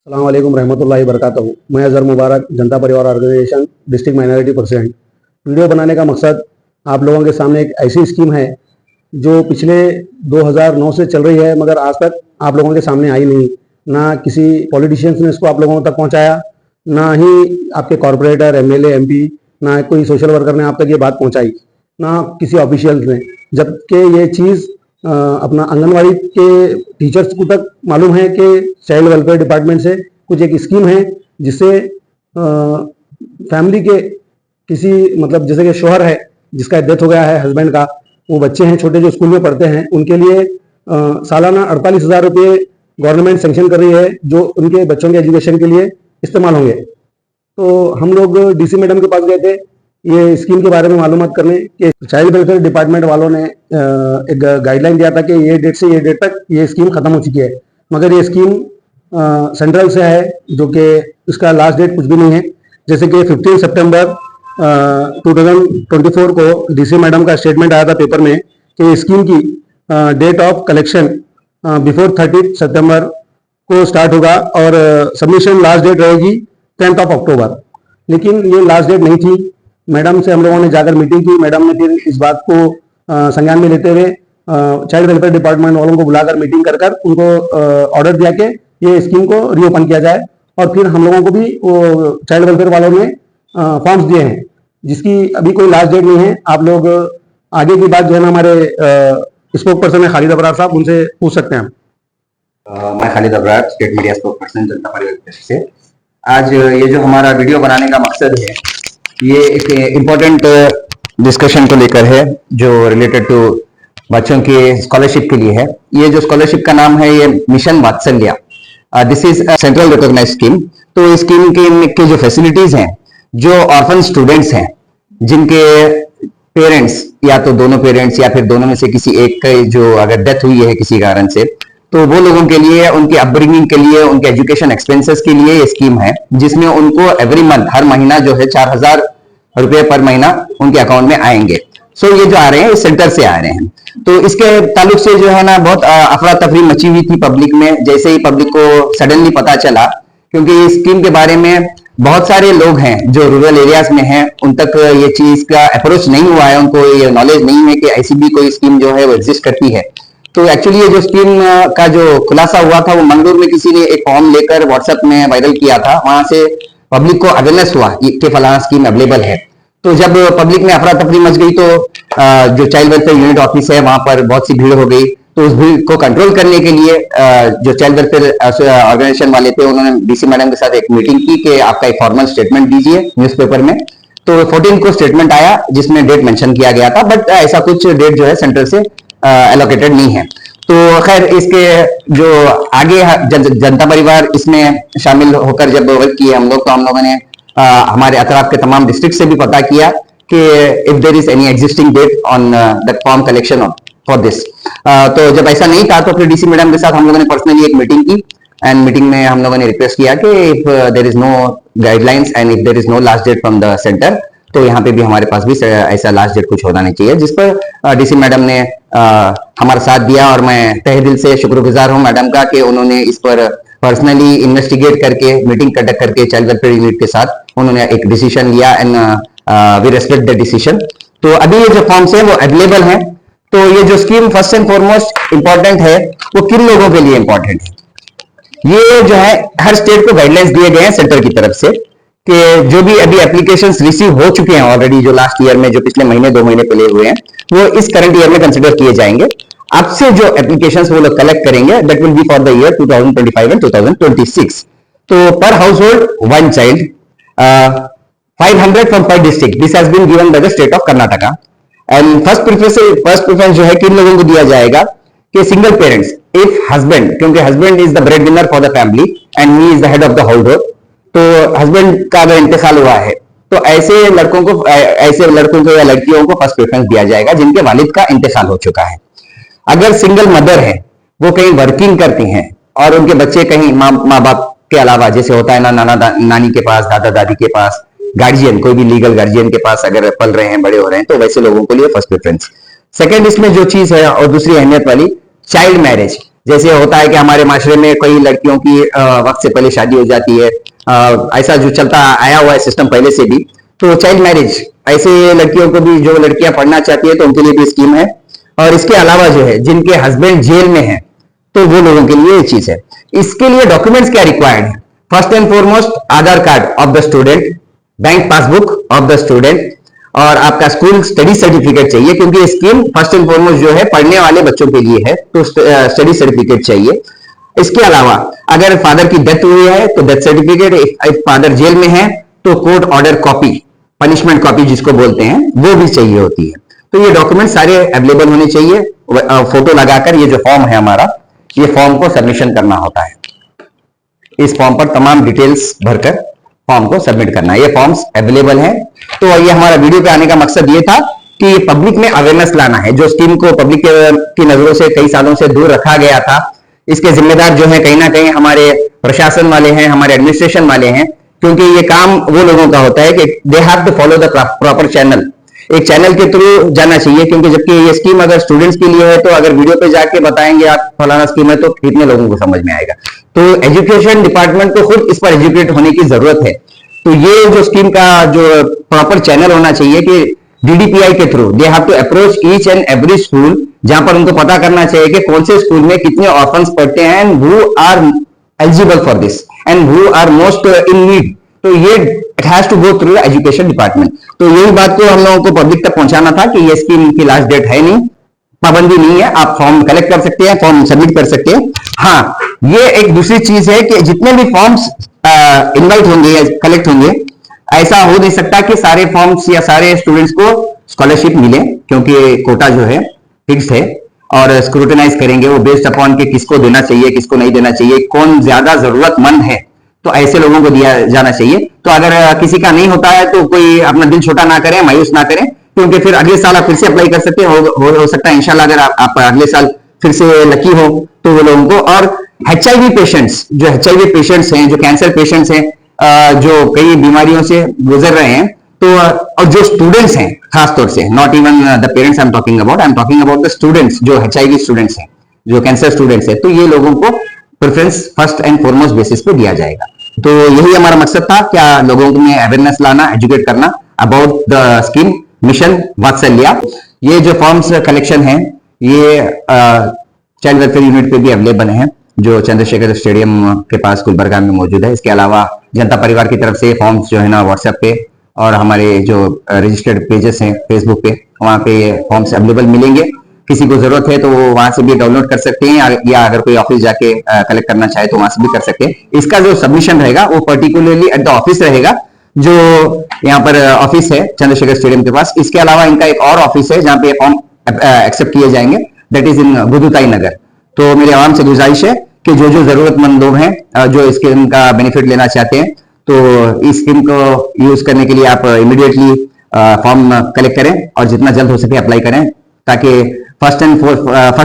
अस्सलाम वालेकुम रहमतुल्लाहि बरकातहू। मैं Azhar Mubarak, Janata Parivar organisation district minority president. Video बनाने का मकसद आप लोगों के सामने एक ऐसी स्कीम है जो पिछले 2009 से चल रही है, मगर आज तक आप लोगों के सामने आई नहीं। ना किसी पॉलिटिशियंस ने इसको आप लोगों तक पहुंचाया, ना ही आपके कॉरपोरेटर, एमएलए, एमपी, ना कोई सोशल वर्कर ने आप तक ये बात पहुंचाई, ना किसी ऑफिशियल्स ने। जबकि ये चीज़ अपना आंगनवाड़ी के टीचर्स को तक मालूम है कि चाइल्ड वेलफेयर डिपार्टमेंट से कुछ एक स्कीम है जिससे फैमिली के किसी मतलब जैसे कि शोहर है जिसका डेथ हो गया है, हस्बैंड का, वो बच्चे हैं छोटे जो स्कूल में पढ़ते हैं, उनके लिए सालाना 48,000 रुपये गवर्नमेंट सेंक्शन कर रही है जो उनके बच्चों के एजुकेशन के लिए इस्तेमाल होंगे। तो हम लोग डीसी मैडम के पास गए थे ये स्कीम के बारे में मालूमात करने कि चाइल्ड वेलफेयर डिपार्टमेंट वालों ने एक गाइडलाइन दिया था कि ये डेट से ये डेट तक ये स्कीम खत्म हो चुकी है, मगर ये स्कीम सेंट्रल से है जो कि इसका लास्ट डेट कुछ भी नहीं है। जैसे कि 15 सितंबर 2024 को डीसी मैडम का स्टेटमेंट आया था पेपर में कि स्कीम की डेट ऑफ कलेक्शन बिफोर 30 सितंबर को स्टार्ट होगा और सबमिशन लास्ट डेट रहेगी 10 अक्टूबर। लेकिन ये लास्ट डेट नहीं थी। मैडम से हम लोगों ने जाकर मीटिंग की। मैडम ने फिर इस बात को संज्ञान में लेते हुए चाइल्ड वेलफेयर डिपार्टमेंट वालों को बुलाकर मीटिंग कर उनको ऑर्डर दिया कि ये स्कीम को रीओपन किया जाए। और फिर हम लोगों को भी वो चाइल्ड वेलफेयर वालों ने फॉर्म्स दिए हैं जिसकी अभी कोई लास्ट डेट नहीं है। आप लोग आगे की बात जो है ना हमारे स्पोक पर्सन है खालिद अबरार साहब, उनसे पूछ सकते हैं। मैं Khalid Abrar, state media spoke person जनता परिवार से। आज ये जो हमारा वीडियो बनाने का मकसद है ये एक इम्पोर्टेंट डिस्कशन को लेकर है जो रिलेटेड टू बच्चों के स्कॉलरशिप के लिए है। ये जो स्कॉलरशिप का नाम है ये mission Vatsalya, this is central recognised scheme. तो इस स्कीम के जो फैसिलिटीज हैं, जो ऑर्फन स्टूडेंट्स हैं जिनके पेरेंट्स या तो दोनों पेरेंट्स या फिर दोनों में से किसी एक का जो अगर डेथ हुई है किसी कारण से, तो वो लोगों के लिए उनके अपब्रिंगिंग के लिए उनके एजुकेशन एक्सपेंसेस के लिए ये स्कीम है जिसमें उनको एवरी मंथ हर महीना जो है 4,000 रुपए पर महीना उनके अकाउंट में आएंगे। सो ये जो आ रहे हैं इस सेंटर से आ रहे हैं। तो इसके ताल्लुक से जो है ना बहुत अफरा तफरी मची हुई थी पब्लिक में जैसे ही पब्लिक को सडनली पता चला, क्योंकि इस स्कीम के बारे में बहुत सारे लोग हैं जो रूरल एरियाज में हैं, उन तक ये चीज का अप्रोच नहीं हुआ है, उनको ये नॉलेज नहीं है कि ऐसी भी कोई स्कीम जो है वो एग्जिस्ट करती है। तो एक्चुअली ये जो स्कीम का जो खुलासा हुआ था वो मंगलूर में किसी ने एक फॉर्म लेकर व्हाट्सएप में वायरल किया था, वहां से पब्लिक को अवेयरनेस हुआ कि फलाना स्कीम अवेलेबल है। तो जब पब्लिक में अफरा तफरी मच गई तो जो चाइल्ड वेलफेयर यूनिट ऑफिस है वहां पर बहुत सी भीड़ हो गई। तो उस भीड़ को कंट्रोल करने के लिए जो चाइल्ड वेलफेयर ऑर्गेनाइजेशन वाले थे उन्होंने डीसी मैडम के साथ एक मीटिंग की कि आपका एक फॉर्मल स्टेटमेंट दीजिए न्यूज़पेपर में। तो 14 को स्टेटमेंट आया जिसमें डेट मेंशन किया गया था, बट ऐसा कुछ डेट जो है सेंटर से एलोकेटेड नहीं है। तो खैर इसके जो आगे जनता परिवार इसमें शामिल होकर जब वर्क किए हम लोग, तो हम लोगों ने हमारे अतराफ के तमाम डिस्ट्रिक्ट से भी पता किया कि if there is any existing date on that form collection for this. तो जब ऐसा नहीं था तो फिर डीसी मैडम के साथ हम लोगों ने पर्सनली एक मीटिंग की एंड मीटिंग में हम लोगों ने रिक्वेस्ट किया कि if there is no guidelines and if there is no last date from the centre, तो यहाँ पे भी हमारे पास भी ऐसा लास्ट डेट कुछ होना नहीं चाहिए, जिस पर डीसी मैडम ने हमारा साथ दिया। और मैं तहे दिल से शुक्रगुजार हूँ मैडम का कि उन्होंने इस पर पर्सनली इन्वेस्टिगेट करके मीटिंग कंडक्ट करके चाइल्ड वेलफेयर यूनिट के साथ उन्होंने एक डिसीजन लिया and we respect the decision. तो अभी ये जो फॉर्म्स है वो अवेलेबल हैं। तो ये जो scheme first and foremost important है वो किन लोगों के लिए इंपॉर्टेंट है, ये जो है हर स्टेट को गाइडलाइंस दिए गए हैं सेंटर की तरफ से कि जो भी अभी एप्लीकेशंस रिसीव हो चुके हैं ऑलरेडी, जो लास्ट ईयर में जो पिछले महीने 2 महीने पहले हुए हैं, वो इस करंट ईयर में कंसिडर किए जाएंगे। अब से जो एप्लीकेशंस वो लोग कलेक्ट करेंगे that will be for the year 2025 and 2026। तो per household 1 child 500 from per district, this has been given by the state of Karnataka. And first preference जो है किन लोगों को दिया जाएगा कि सिंगल पेरेंट्स, इफ हस्बैंड, क्योंकि husband is the breadwinner for the family and he is the head of the household, तो हस्बैंड का अगर इंतकाल हुआ है तो ऐसे लड़कों को या लड़कियों को फर्स्ट प्रेफरेंस दिया जाएगा जिनके वालिद का इंतकाल हो चुका है। अगर सिंगल मदर है, वो कहीं वर्किंग करती हैं और उनके बच्चे कहीं माँ बाप के अलावा, जैसे होता है ना नाना नानी के पास, दादा दादी के पास, गार्जियन कोई भी लीगल गार्जियन के पास अगर पल रहे हैं, बड़े हो रहे हैं, तो वैसे लोगों के लिए फर्स्ट प्रेफरेंस। सेकंड इसमें जो चीज है और दूसरी अहमियत वाली, चाइल्ड मैरिज। जैसे होता है कि हमारे माशरे में कई लड़कियों की वक्त से पहले शादी हो जाती है, ऐसा जो चलता आया हुआ है सिस्टम पहले से भी। तो चाइल्ड मैरिज, ऐसे लड़कियों को भी, जो लड़कियां पढ़ना चाहती है तो उनके लिए भी स्कीम है। और इसके अलावा जो है जिनके हस्बैंड जेल में है तो वो लोगों के लिए ये चीज है। इसके लिए डॉक्यूमेंट्स क्या रिक्वायर्ड है? First and foremost Aadhaar card of the student, bank passbook of the student, और आपका स्कूल स्टडी सर्टिफिकेट चाहिए, क्योंकि ये स्कीम फर्स्ट एंड फॉरमोस्ट जो है पढ़ने वाले बच्चों के लिए है, तो स्टडी सर्टिफिकेट चाहिए। इसके अलावा अगर फादर की डेथ हुई है तो death certificate, if father jail में है तो court order copy, punishment copy जिसको बोलते हैं, वो भी चाहिए होती है। तो ये डॉक्यूमेंट सारे अवेलेबल होने चाहिए। फोटो लगाकर ये जो फॉर्म है हमारा, ये फॉर्म को सबमिशन करना होता है। इस फॉर्म पर तमाम डिटेल्स भरकर फॉर्म को सबमिट करना है। ये फॉर्म्स अवेलेबल हैं। तो ये हमारा वीडियो पे आने का मकसद ये था कि पब्लिक में अवेयरनेस लाना है। जो स्कीम को पब्लिक की नजरों से कई सालों से दूर रखा गया था, इसके जिम्मेदार जो है कहीं ना कहीं हमारे प्रशासन वाले हैं, हमारे एडमिनिस्ट्रेशन वाले हैं, क्योंकि ये काम वो लोगों का होता है कि they have to follow the proper channel. एक चैनल के थ्रू जाना चाहिए, क्योंकि जबकि ये स्कीम अगर स्टूडेंट्स के लिए है तो अगर वीडियो पे जाके बताएंगे आप फलाना स्कीम है तो कितने लोगों को समझ में आएगा। तो एजुकेशन डिपार्टमेंट को खुद इस पर एजुकेट होने की जरूरत है। तो ये जो स्कीम का जो प्रॉपर चैनल होना चाहिए कि डीडीपीआई के through they have to approach each and every school, जहां पर उनको पता करना चाहिए कि कौन से स्कूल में कितने ऑर्फन्स पढ़ते हैं and who are eligible for this and who are most in need. तो ये it has to go through education department. तो यही बात को हम लोगों को पब्लिक तक पहुंचाना था कि ये स्कीम की लास्ट डेट है नहीं, पाबंदी नहीं है, आप फॉर्म कलेक्ट कर सकते हैं, फॉर्म सबमिट कर सकते हैं। हाँ, ये एक दूसरी चीज है कि जितने भी फॉर्म्स इनवाइट होंगे या कलेक्ट होंगे, ऐसा हो नहीं सकता कि सारे फॉर्म्स या सारे स्टूडेंट्स को स्कॉलरशिप मिले, क्योंकि कोटा जो है फिक्स्ड है और स्क्रूटनाइज करेंगे वो बेस्ड अपॉन के किसको देना चाहिए, किसको नहीं देना चाहिए, कौन ज्यादा जरूरतमंद है, तो ऐसे लोगों को दिया जाना चाहिए। तो अगर किसी का नहीं होता है तो कोई अपना दिल छोटा ना करें, मायूस ना करें, क्योंकि फिर अगले साल आप फिर से अप्लाई कर सकते हैं। हो सकता है इंशाल्लाह अगर आप अगले साल फिर से लकी हो तो वो लोगों को। और HIV पेशेंट्स, जो HIV पेशेंट्स हैं, जो कैंसर पेशेंट्स हैं, जो कई बीमारियों से गुजर रहे हैं, तो और जो स्टूडेंट्स हैं खासतौर से, not even the parents I am talking about the students, जो HIV स्टूडेंट्स हैं, जो कैंसर स्टूडेंट्स हैं, तो ये लोगों को preference first and foremost basis पे दिया जाएगा। तो यही हमारा मकसद था, क्या लोगों में अवेयरनेस लाना, एजुकेट करना अबाउट द स्कीम मिशन वात्सल्य। ये जो फॉर्म्स कलेक्शन है ये चाइल्ड वेलफेयर यूनिट पे भी अवेलेबल है, जो चंद्रशेखर स्टेडियम के पास गुलबर्गा में मौजूद है। इसके अलावा जनता परिवार की तरफ से फॉर्म्स जो है ना व्हाट्सएप पे और हमारे जो रजिस्टर्ड पेजेस हैं फेसबुक पे, वहां पे ये फॉर्म्स अवेलेबल मिलेंगे। किसी को जरूरत है तो वो वहां से भी डाउनलोड कर सकते हैं, या अगर कोई ऑफिस जाके कलेक्ट करना चाहे तो वहां से भी कर सकते हैं। इसका जो सबमिशन रहेगा वो पर्टिकुलरली एट द ऑफिस रहेगा, जो यहाँ पर ऑफिस है चंद्रशेखर स्टेडियम के पास। इसके अलावा इनका एक और ऑफिस है जहाँ पे फॉर्म एक्सेप्ट किए जाएंगे, दैट इज इन गुदुताई नगर। तो मेरे आवाम से गुजारिश है कि जो जो जरूरतमंद लोग हैं, जो इस स्कीम का बेनिफिट लेना चाहते हैं, तो इस स्कीम को यूज करने के लिए आप इमीडिएटली फॉर्म कलेक्ट करें और जितना जल्द हो सके अप्लाई करें, ताकि first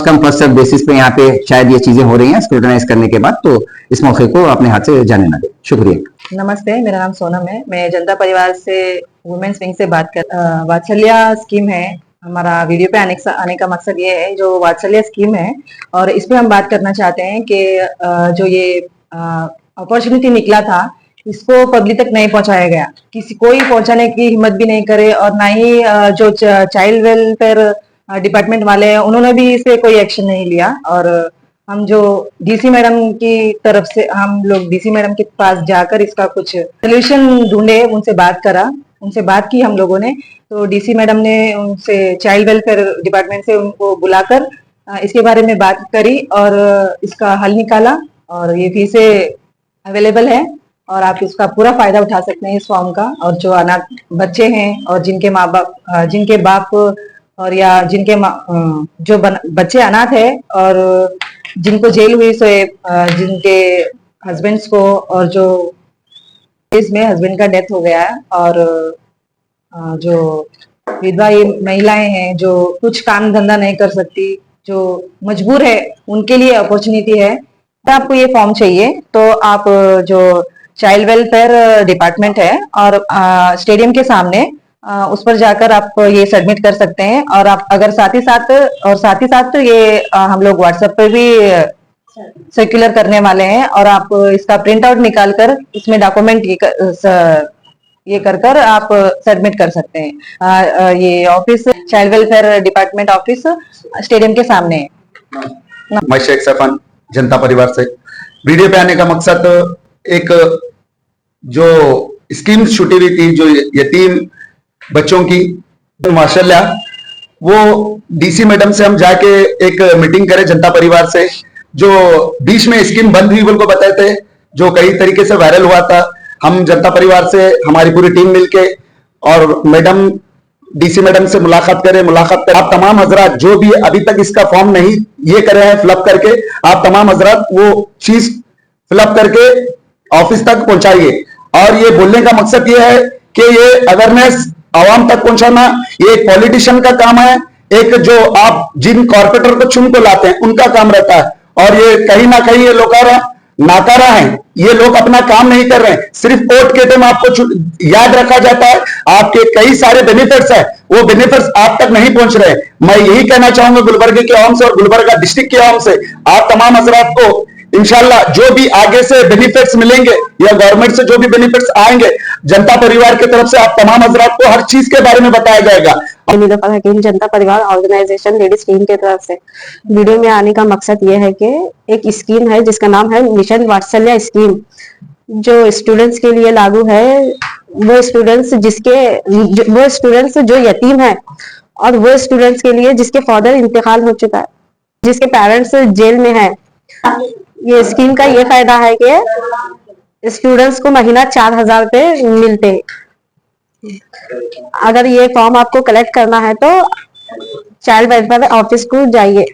come first serve basis पे यहाँ पे शायद ये चीजें हो रही हैं स्क्रूटनाइज करने के बाद, तो इस मौके को अपने हाथ से जाने ना दें। शुक्रिया। नमस्ते, मेरा नाम सोनम है। मैं जनता परिवार से वुमेन्स विंग से बात कर वात्सल्य स्कीम है हमारा। वीडियो पे आने का मकसद ये है, जो वात्सल्य स्कीम है और इस पे हम बात करना चाहते हैं कि जो ये अपॉर्चुनिटी निकला था इसको पब्लिक तक नहीं पहुंचाया गया, कोई पहुंचाने की हिम्मत भी नहीं करे, और ना ही जो चाइल्ड वेलफेयर डिपार्टमेंट वाले हैं उन्होंने भी इस पे कोई एक्शन नहीं लिया। और हम जो डीसी मैडम की तरफ से, हम लोग डीसी मैडम के पास जाकर इसका कुछ सोल्यूशन ढूंढे, उनसे बात की हम लोगों ने। तो डीसी मैडम ने उनसे चाइल्ड वेलफेयर डिपार्टमेंट से उनको बुलाकर इसके बारे में बात करी और इसका हल निकाला, और ये फिर से अवेलेबल है और आप इसका पूरा फायदा उठा सकते हैं इस फॉर्म का। और जो अनाथ बच्चे हैं और जिनके बाप और या जिनके जो बच्चे अनाथ है और जिनको जेल हुई से जिनके हस्बैंड्स को, और जो इसमें हस्बैंड का डेथ हो गया है, और जो विधवा महिलाएं हैं जो कुछ काम धंधा नहीं कर सकती, जो मजबूर है, उनके लिए अपॉर्चुनिटी है। तो आपको ये फॉर्म चाहिए तो आप जो चाइल्ड वेलफेयर डिपार्टमेंट है और स्टेडियम के सामने उस पर जाकर आप ये सबमिट कर सकते हैं। और आप अगर साथ ही साथ ये हम लोग व्हाट्सएप पे भी सर्कुलर करने वाले हैं और आप इसका प्रिंट आउट निकाल कर इसमें डॉक्यूमेंट ये कर आप सबमिट कर सकते हैं। ये office child welfare department office stadium के सामने है। मैं शेख सफन जनता परिवार से वीडियो पे आने का मकसद एक जो स्कीम छूटी हुई थी जो यतीम बच्चों की माशाल्लाह वो डीसी मैडम से हम जाके एक मीटिंग करे जनता परिवार से जो बीच में स्कीम बंद हुई बोल को बताए थे जो कई तरीके से वायरल हुआ था। हम जनता परिवार से हमारी पूरी टीम मिलके और मैडम डीसी मैडम से मुलाकात करें आप तमाम हजरात जो भी अभी तक इसका फॉर्म नहीं ये करे हैं फिलअप करके आप तमाम हजरात वो चीज फिलअप करके ऑफिस तक पहुंचाइए। और ये बोलने का मकसद ये है कि ये अवेयरनेस आवाम तक पहुंचाना ये एक पॉलिटिशियन का काम है, एक जो आप जिन कॉर्पोरेटर को चुन को लाते हैं उनका काम रहता है। और ये कहीं ना कहीं ये नाकारा है, ये लोग अपना काम नहीं कर रहे हैं। सिर्फ वोट के टाइम आपको याद रखा जाता है, आपके कई सारे बेनिफिट्स है वो बेनिफिट्स आप तक नहीं पहुंच रहे। मैं यही कहना चाहूंगा गुलबर्गा के आवाम से और गुलबर्गा डिस्ट्रिक्ट के आवाम से आप तमाम हजरात को इंशाल्लाह जो भी आगे से बेनिफिट्स मिलेंगे या गवर्नमेंट से जो भी बेनिफिट्स आएंगे जनता परिवार की तरफ से आप तमाम हजरात को हर चीज के बारे में बताया जाएगा। नीलोफर हकीम जनता परिवार ऑर्गेनाइजेशन लेडीज टीम की तरफ से वीडियो में आने का मकसद ये है कि एक स्कीम है जिसका नाम है मिशन वात्सल्य स्कीम जो स्टूडेंट्स के लिए लागू है। वो स्टूडेंट्स जो यतीम है और वो स्टूडेंट्स के लिए जिसके फादर इंतकाल हो चुका है, जिसके पेरेंट्स जेल में है। ये स्कीम का ये फायदा है कि स्टूडेंट्स को महीना 4,000 रुपए मिलते हैं। अगर ये फॉर्म आपको कलेक्ट करना है तो चाइल्ड वेलफेयर ऑफिस को जाइए।